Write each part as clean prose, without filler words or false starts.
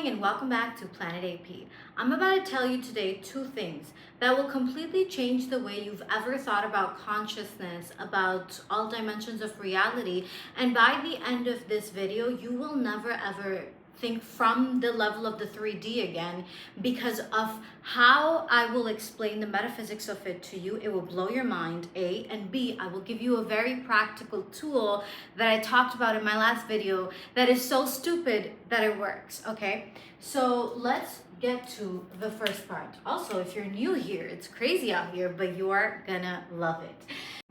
morning and welcome back to Planet AP. I'm about to tell you today two things that will completely change the way you've ever thought about consciousness, about all dimensions of reality, and by the end of this video, you will never ever think from the level of the 3D again because of how I will explain the metaphysics of it to you. It will blow your mind, A, and B, I will give you a very practical tool that I talked about in my last video that is so stupid that it works, okay? So let's get to the first part. Also, if you're new here, it's crazy out here, but you are gonna love it.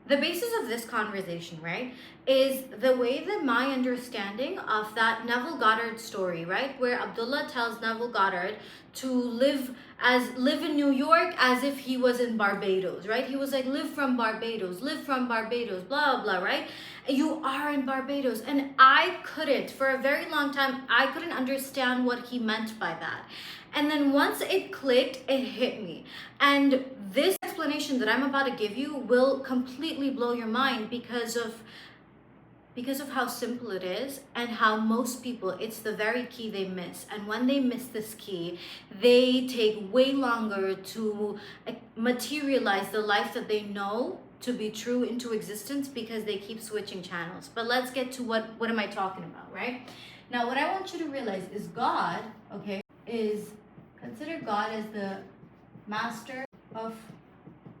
The basis of this conversation, right, is the way that my understanding of that Neville Goddard story, right, where Abdullah tells Neville Goddard to live in New York as if he was in Barbados, right? He was like, live from Barbados, blah, blah, right? You are in Barbados. And I couldn't, for a very long time, I couldn't understand what he meant by that. And then once it clicked, it hit me. And this explanation that I'm about to give you will completely blow your mind because of how simple it is and how most people, it's the very key they miss. And when they miss this key, they take way longer to materialize the life that they know to be true into existence because they keep switching channels. But let's get to what am I talking about, right? Now, what I want you to realize is God, okay, consider God as the master of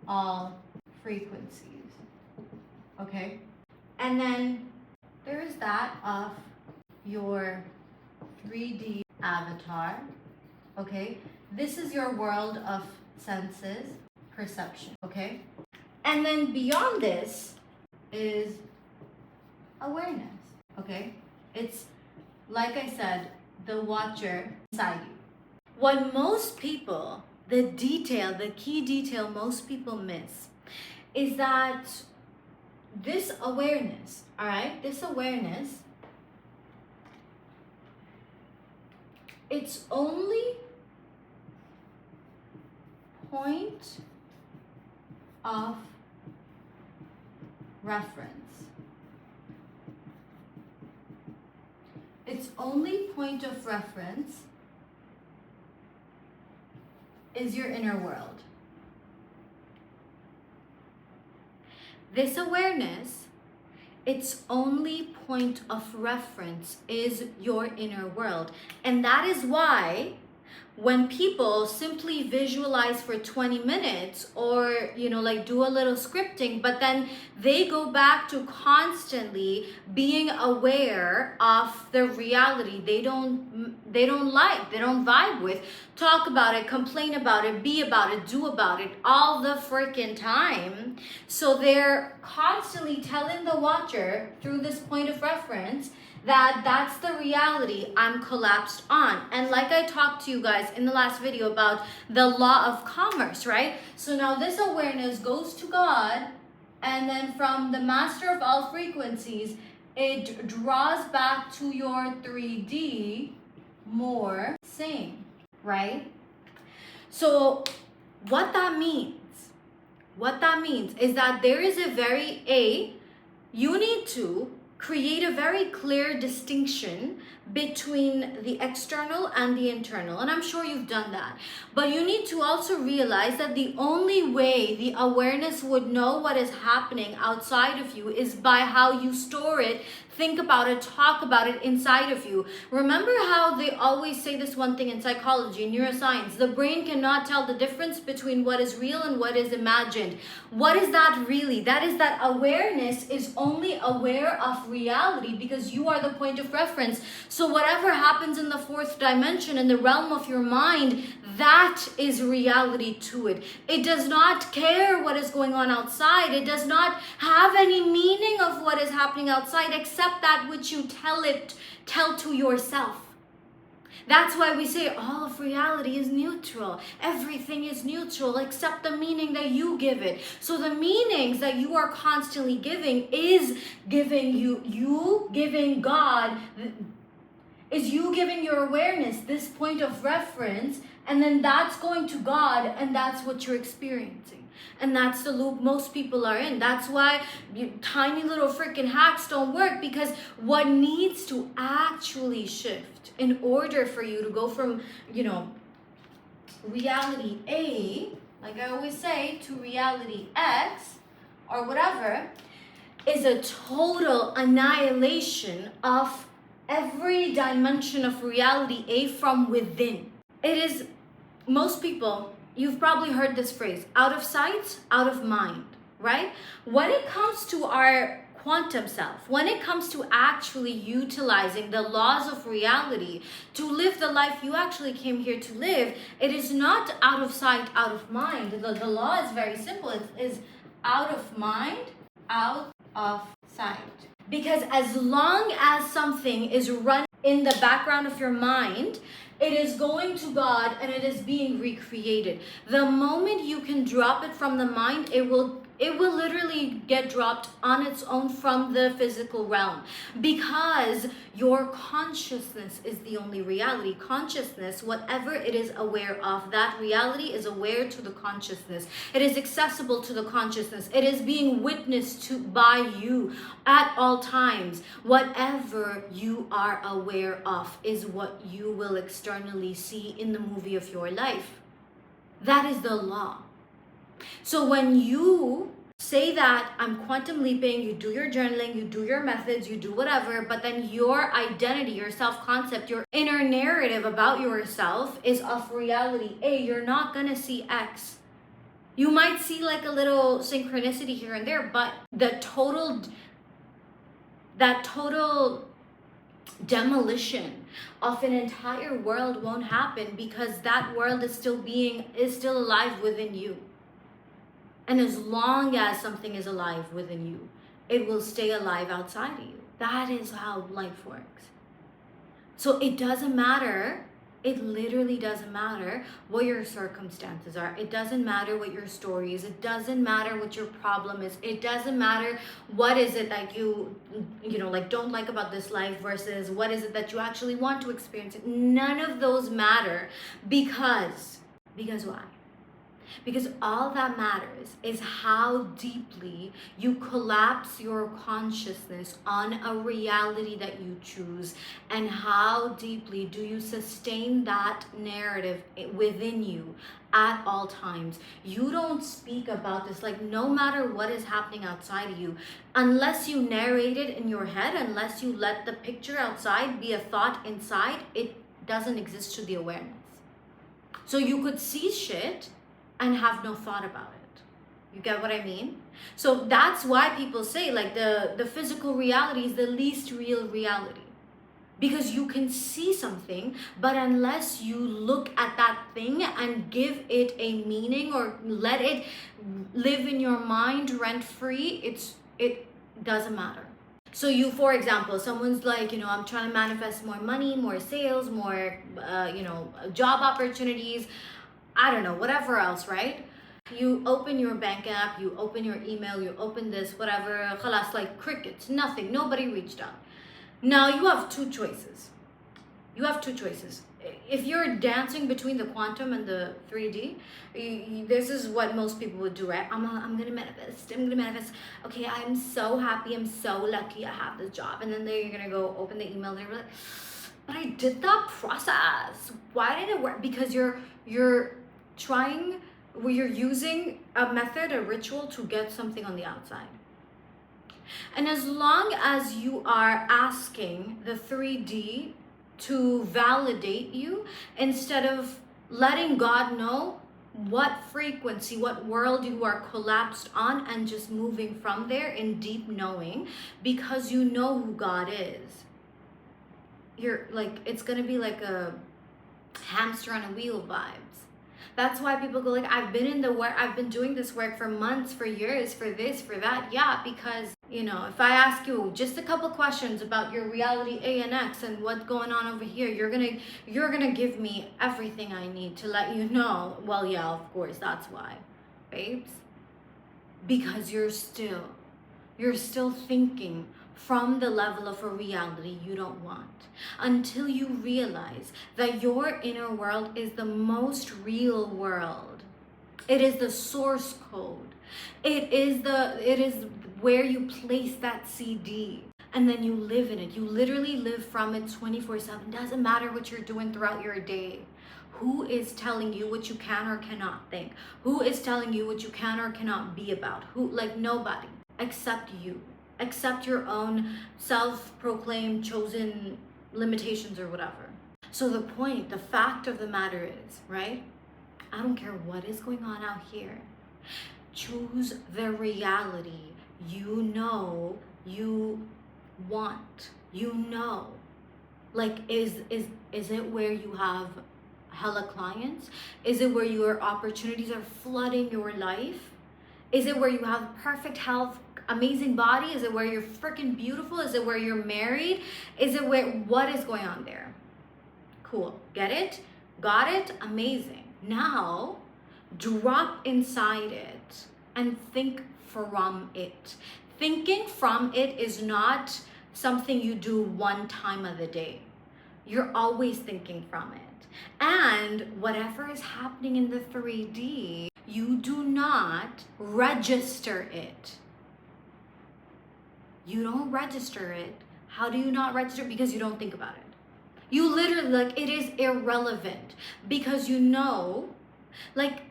all frequencies, okay? And then there is that of your 3D avatar, okay? This is your world of senses, perception, okay? And then beyond this is awareness, okay? It's, like I said, the watcher inside you. What most people, the key detail most people miss is that this awareness, all right, it's only point of reference. Its only point of reference is your inner world. This awareness, its only point of reference is your inner world. And that is why when people simply visualize for 20 minutes or, like do a little scripting, but then they go back to constantly being aware of the reality they don't vibe with, talk about it, complain about it, be about it, do about it all the freaking time. So they're constantly telling the watcher through this point of reference that that's the reality I'm collapsed on. And like I talked to you guys in the last video about the law of commerce, right? So now this awareness goes to God, and then from the master of all frequencies, it draws back to your 3D more same, right? So what that means is that there is you need to create a very clear distinction between the external and the internal. And I'm sure you've done that. But you need to also realize that the only way the awareness would know what is happening outside of you is by how you store it, think about it, talk about it inside of you. Remember how they always say this one thing in psychology, neuroscience, the brain cannot tell the difference between what is real and what is imagined. What is that really? That is that awareness is only aware of reality because you are the point of reference. So whatever happens in the fourth dimension, in the realm of your mind, that is reality to it. It does not care what is going on outside. It does not have any meaning of what is happening outside except that which you tell to yourself. That's why we say all of reality is neutral. Everything is neutral except the meaning that you give it. So the meanings that you are constantly giving is giving you giving God, is you giving your awareness this point of reference, and then that's going to God, and that's what you're experiencing. And that's the loop most people are in. That's why tiny little freaking hacks don't work, because what needs to actually shift in order for you to go from, reality A, like I always say, to reality X or whatever, is a total annihilation of every dimension of reality A from within. It is, most people, you've probably heard this phrase, out of sight, out of mind, right? When it comes to our quantum self, when it comes to actually utilizing the laws of reality to live the life you actually came here to live, it is not out of sight, out of mind. The law is very simple. It is out of mind, out of sight. Because as long as something is run in the background of your mind, it is going to God and it is being recreated. The moment you can drop it from the mind, it will literally get dropped on its own from the physical realm, because your consciousness is the only reality. Consciousness, whatever it is aware of, that reality is aware to the consciousness. It is accessible to the consciousness. It is being witnessed to by you at all times. Whatever you are aware of is what you will externally see in the movie of your life. That is the law. So when you say that I'm quantum leaping, you do your journaling, you do your methods, you do whatever, but then your identity, your self-concept, your inner narrative about yourself is of reality A, you're not gonna see X. You might see like a little synchronicity here and there, but that total demolition of an entire world won't happen, because that world is still alive within you. And as long as something is alive within you, it will stay alive outside of you. That is how life works. So it doesn't matter, it literally doesn't matter what your circumstances are. It doesn't matter what your story is. It doesn't matter what your problem is. It doesn't matter what is it that you don't like about this life versus what is it that you actually want to experience. None of those matter, because why? Because all that matters is how deeply you collapse your consciousness on a reality that you choose, and how deeply do you sustain that narrative within you at all times. You don't speak about this, like, no matter what is happening outside of you, unless you narrate it in your head, unless you let the picture outside be a thought inside, it doesn't exist to the awareness. So you could see shit and have no thought about it. You get what I mean? So that's why people say, like, the physical reality is the least real reality, because you can see something, but unless you look at that thing and give it a meaning or let it live in your mind rent free, it doesn't matter. So you, for example, someone's like, I'm trying to manifest more money, more sales, more job opportunities, I don't know, whatever else, right? You open your bank app, you open your email, you open this, whatever, khalas, like crickets, nothing, nobody reached out. Now you have two choices. If you're dancing between the quantum and the 3D, this is what most people would do, right? I'm gonna manifest. Okay, I'm so happy, I'm so lucky I have this job. And then you're gonna go open the email and you're like, but I did that process. Why did it work? Because you're using a method, a ritual to get something on the outside. And as long as you are asking the 3D to validate you, instead of letting God know what frequency, what world you are collapsed on, and just moving from there in deep knowing, because you know who God is, you're like, it's gonna be like a hamster on a wheel vibes. That's why people go like, I've been doing this work for months, for years, for this, for that. Yeah, because if I ask you just a couple questions about your reality A and X and what's going on over here, you're gonna give me everything I need to let you know. Well, yeah, of course, that's why, babes. Because you're still thinking from the level of a reality you don't want, until you realize that your inner world is the most real world. It is the source code. It is where you place that CD and then you live in it. You literally live from it 24/7. Doesn't matter what you're doing throughout your day. Who is telling you what you can or cannot think? Who is telling you what you can or cannot be about? Who? Like, nobody except you. Except your own self-proclaimed chosen limitations or whatever. So the fact of the matter is, right? I don't care what is going on out here. Choose the reality you know you want. You know. Like, is it where you have hella clients? Is it where your opportunities are flooding your life? Is it where you have perfect health, amazing body? Is it where you're freaking beautiful? Is it where you're married? Is it where, what is going on there? Cool. Get it? Got it? Amazing. Now, drop inside it and think from it. Thinking from it is not something you do one time of the day. You're always thinking from it. And whatever is happening in the 3D, you do not register it. You don't register it. How do you not register? Because you don't think about it. You literally, like, it is irrelevant because you know, like,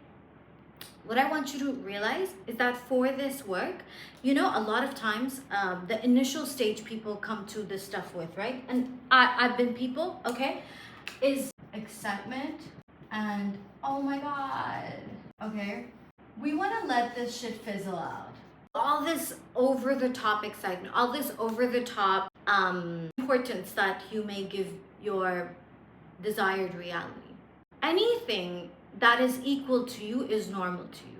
what I want you to realize is that for this work, you know, a lot of times the initial stage people come to this stuff with, right? And I've been people, okay, is excitement and, oh my God, okay? We want to let this shit fizzle out. All this over the top excitement, all this over the top importance that you may give your desired reality. Anything that is equal to you is normal to you.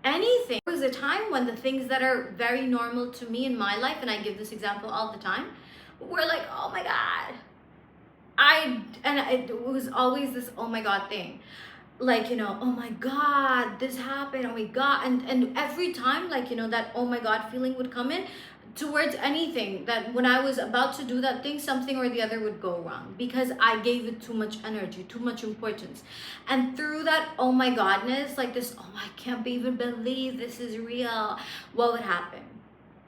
Anything. There was a time when the things that are very normal to me in my life, and I give this example all the time, were like, oh my God. It was always this oh my God thing. Like, you know, oh my God, this happened, oh my God. And every time, like, you know, that oh my God feeling would come in towards anything, that when I was about to do that thing, something or the other would go wrong because I gave it too much energy, too much importance. And through that oh my Godness, like this, oh, I can't even believe this is real, what would happen?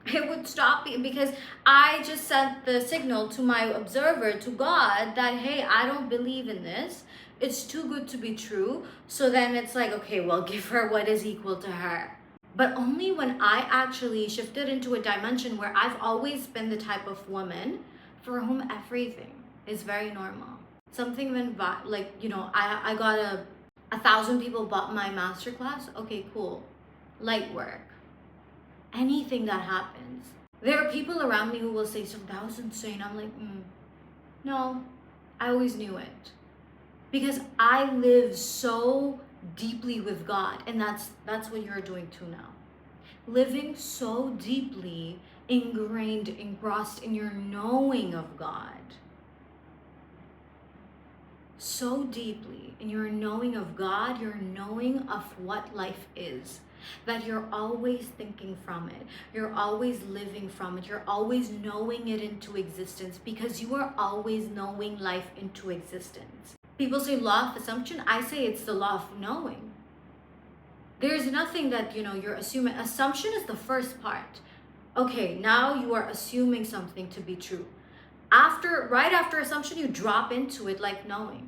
It would stop because I just sent the signal to my observer, to God, that, hey, I don't believe in this. It's too good to be true. So then it's like, okay, well, give her what is equal to her. But only when I actually shifted into a dimension where I've always been the type of woman for whom everything is very normal. Something went like, you know, I got 1,000 people bought my masterclass. Okay, cool. Light work. Anything that happens. There are people around me who will say, so that was insane. I'm like, no, I always knew it. Because I live so deeply with God, and that's what you're doing too now. Living so deeply ingrained, engrossed in your knowing of God. So deeply in your knowing of God, your knowing of what life is, that you're always thinking from it, you're always living from it, you're always knowing it into existence, because you are always knowing life into existence. People say law of assumption. I say it's the law of knowing. There's nothing that, you know, you're assuming. Assumption is the first part. Okay, now you are assuming something to be true. Right after assumption, you drop into it like knowing.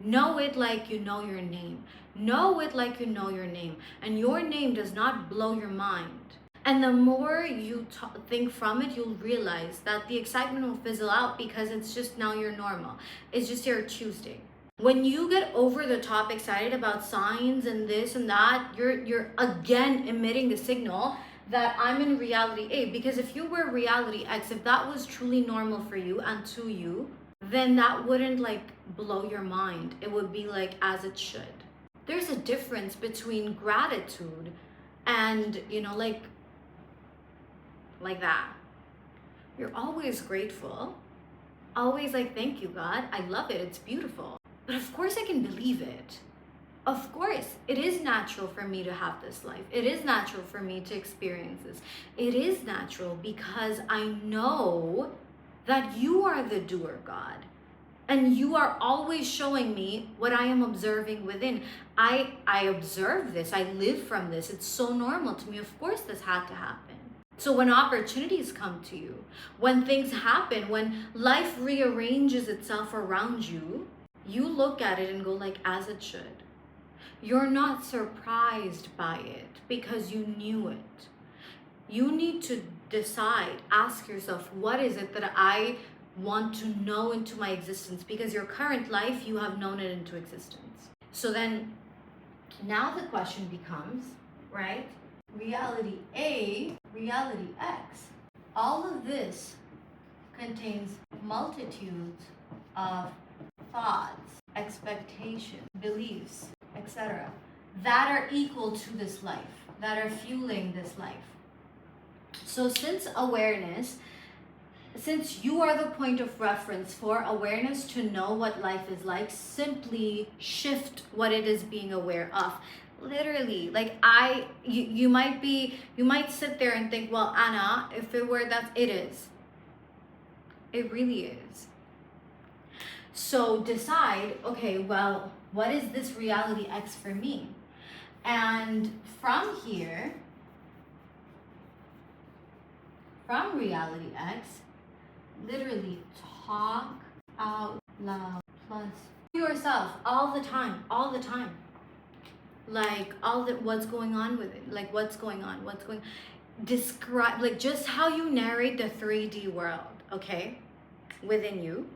Know it like you know your name. Know it like you know your name. And your name does not blow your mind. And the more you think from it, you'll realize that the excitement will fizzle out because it's just now you're normal. It's just your Tuesday. When you get over the top excited about signs and this and that, you're again emitting the signal that I'm in reality A. Because if you were reality X, if that was truly normal for you and to you, then that wouldn't like blow your mind. It would be like as it should. There's a difference between gratitude and, you know, like that. You're always grateful. Always like, thank you, God. I love it. It's beautiful. But of course I can believe it. Of course, it is natural for me to have this life. It is natural for me to experience this. It is natural because I know that you are the doer, God. And you are always showing me what I am observing within. I observe this. I live from this. It's so normal to me. Of course, this had to happen. So when opportunities come to you, when things happen, when life rearranges itself around you, you look at it and go like, as it should. You're not surprised by it because you knew it. You need to decide, ask yourself, what is it that I want to know into my existence? Because your current life, you have known it into existence. So then now the question becomes, right? Reality A, reality X. All of this contains multitudes of thoughts, expectations, beliefs, etc. that are equal to this life, that are fueling this life. So since you are the point of reference for awareness to know what life is like, simply shift what it is being aware of. Literally, like you might sit there and think, well, Anna, if it were that, it is. It really is. So decide, okay, well, what is this reality X for me? And from here, from reality X, literally talk out loud plus to yourself all the time. Like what's going on with it, like what's going on, describe, like just how you narrate the 3D world, okay, within you.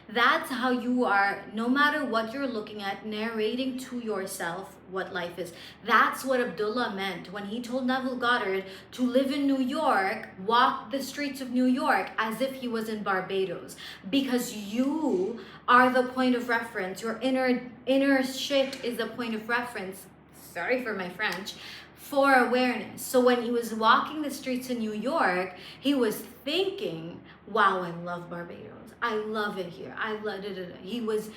That's how you are, no matter what you're looking at, narrating to yourself what life is. That's what Abdullah meant when he told Neville Goddard to live in New York, walk the streets of New York as if he was in Barbados. Because you are the point of reference. Your inner shit is the point of reference. Sorry for my French. For awareness. So when he was walking the streets in New York, he was thinking, wow, I love Barbados. I love it here. I love it. He was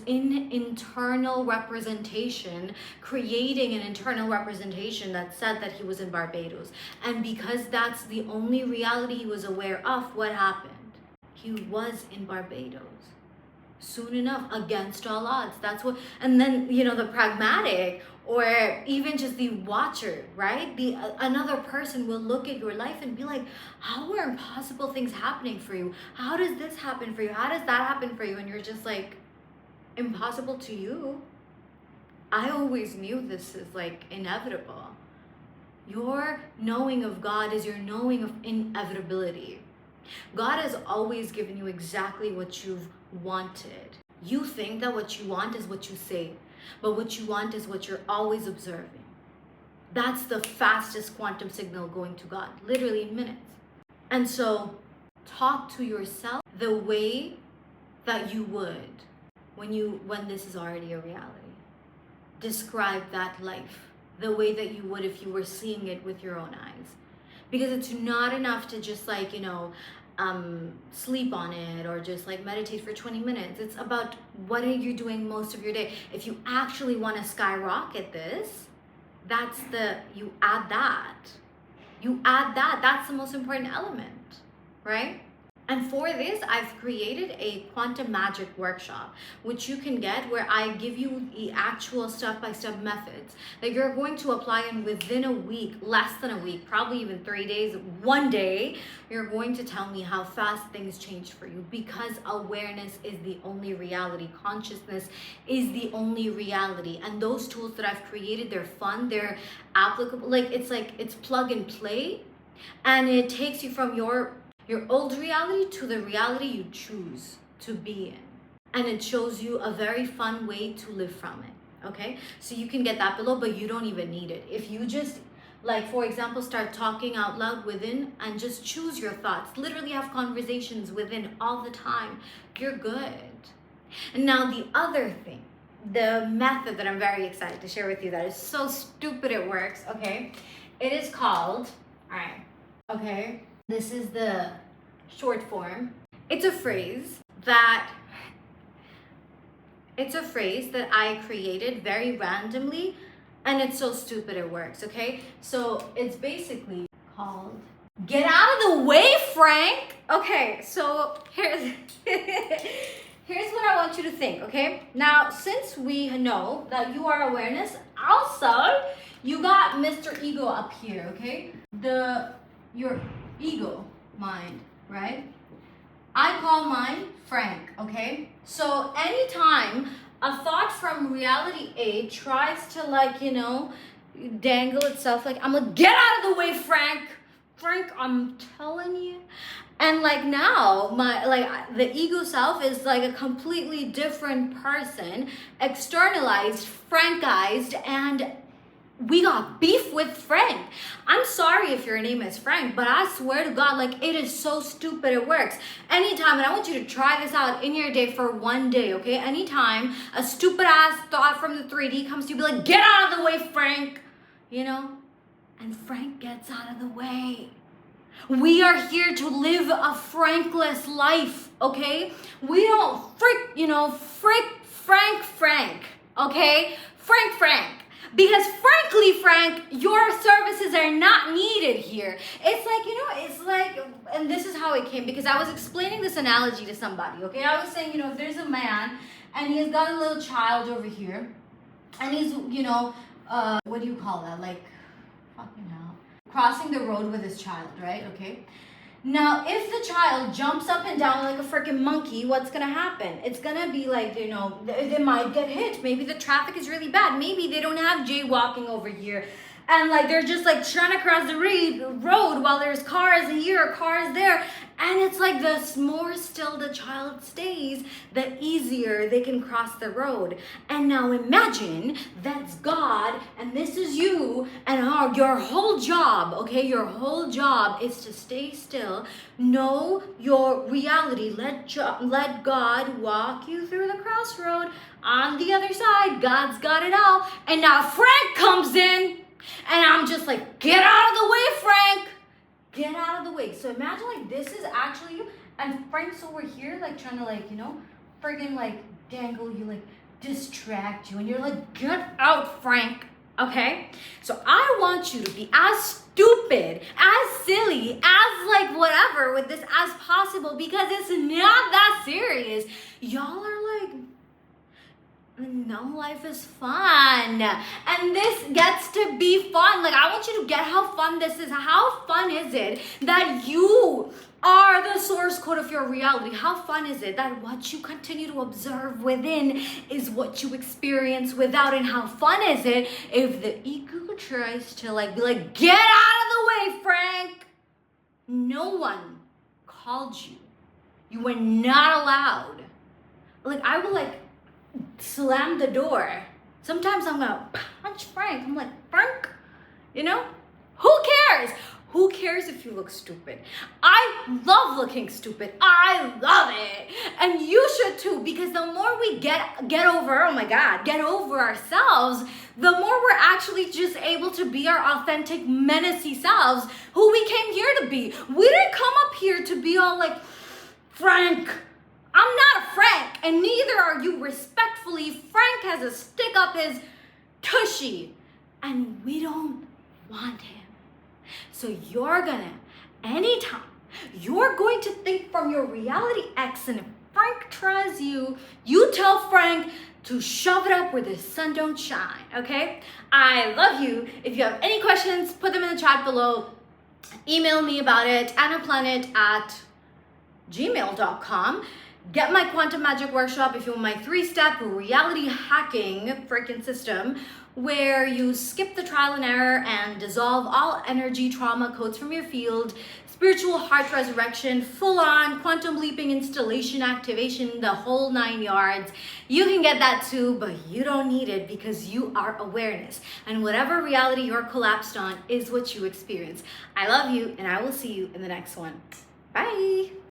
in internal representation, creating an internal representation that said that he was in Barbados. And because that's the only reality he was aware of, what happened? He was in Barbados. Soon enough, against all odds. That's what, and then, the pragmatic, or even just the watcher, right? Another person will look at your life and be like, how are impossible things happening for you? How does this happen for you? How does that happen for you? And you're just like, impossible to you? I always knew this is like inevitable. Your knowing of God is your knowing of inevitability. God has always given you exactly what you've wanted. You think that what you want is what you say, but what you want is what you're always observing. That's the fastest quantum signal going to God, literally in minutes. And so talk to yourself the way that you would when this is already a reality. Describe that life the way that you would if you were seeing it with your own eyes. Because it's not enough to just sleep on it or just meditate for 20 minutes. It's about what are you doing most of your day. If you actually want to skyrocket this, you add that. That's the most important element, right? And for this, I've created a quantum magic workshop, which you can get, where I give you the actual step-by-step methods that you're going to apply, and within a week, less than a week, probably even 3 days, 1 day, you're going to tell me how fast things changed for you, because awareness is the only reality. Consciousness is the only reality. And those tools that I've created, they're fun, they're applicable. It's plug and play, and it takes you from your old reality to the reality you choose to be in. And it shows you a very fun way to live from it, okay? So you can get that below, but you don't even need it. If you just, for example, start talking out loud within and just choose your thoughts, literally have conversations within all the time, you're good. And now the other thing, the method that I'm very excited to share with you that is so stupid it works, okay? It is called, all right, okay? This is the short form. It's a phrase that I created very randomly, and it's so stupid it works, okay? So it's basically called, get out of the way, Frank! Okay, so here's here's what I want you to think, okay? Now, since we know that you are awareness, also, you got Mr. Ego up here, okay? Your ego mind, right? I call mine Frank, okay? So anytime a thought from reality A tries to, like, dangle itself, like, I'm like, get out of the way, Frank! Frank, I'm telling you. And like now, the ego self is like a completely different person, externalized, frankized, and we got beef with Frank. I'm sorry if your name is Frank, but I swear to God, like, it is so stupid it works. Anytime, and I want you to try this out in your day for one day, okay? Anytime a stupid ass thought from the 3D comes to you, be like, get out of the way, Frank! And Frank gets out of the way. We are here to live a Frankless life, okay? We don't Frank, okay? Frank. Because frankly, Frank, your services are not needed here. It's like, and this is how it came, because I was explaining this analogy to somebody, okay? I was saying, if there's a man and he's got a little child over here, and he's, what do you call that? Like, fucking hell. Crossing the road with his child, right? Okay. Now, if the child jumps up and down like a freaking monkey, what's gonna happen? It's gonna be like, they might get hit. Maybe the traffic is really bad. Maybe they don't have jaywalking over here. And like, they're just like trying to cross the road while there's cars here, cars there. And it's like, the more still the child stays, the easier they can cross the road. And now imagine that's God and this is you, and your whole job, okay? Your whole job is to stay still, know your reality, let God walk you through the crossroad. On the other side, God's got it all. And now Frank comes in, and I'm just like, get out of the way, Frank! Get out of the way. So imagine like this is actually you, and Frank's over here like trying to like, friggin' like dangle you, like distract you, and you're like, get out, Frank. Okay? So I want you to be as stupid, as silly, as like whatever with this as possible, because it's not that serious. Y'all are like, no, life is fun. And this gets to be fun. Like, I want you to get how fun this is. How fun is it that you are the source code of your reality? How fun is it that what you continue to observe within is what you experience without? And how fun is it if the ego tries to like be like, get out of the way, Frank? No one called you. You were not allowed. Like, I will like slam the door. Sometimes I'm gonna punch Frank. I'm like, Frank, who cares? Who cares if you look stupid? I love looking stupid. I love it. And you should too, because the more we get over ourselves, the more we're actually just able to be our authentic, menacey selves, who we came here to be. We didn't come up here to be all like, Frank. I'm not a Frank, and neither are you. Respectfully, Frank has a stick up his tushy, and we don't want him. So anytime you're going to think from your reality X, and if Frank tries you tell Frank to shove it up where the sun don't shine, okay? I love you. If you have any questions, put them in the chat below. Email me about it, annaplanet@gmail.com. Get my Quantum Magic Workshop if you want my 3-step reality hacking freaking system, where you skip the trial and error and dissolve all energy trauma codes from your field, spiritual heart resurrection, full-on quantum leaping installation activation, the whole 9 yards. You can get that too, but you don't need it because you are awareness. And whatever reality you're collapsed on is what you experience. I love you, and I will see you in the next one. Bye!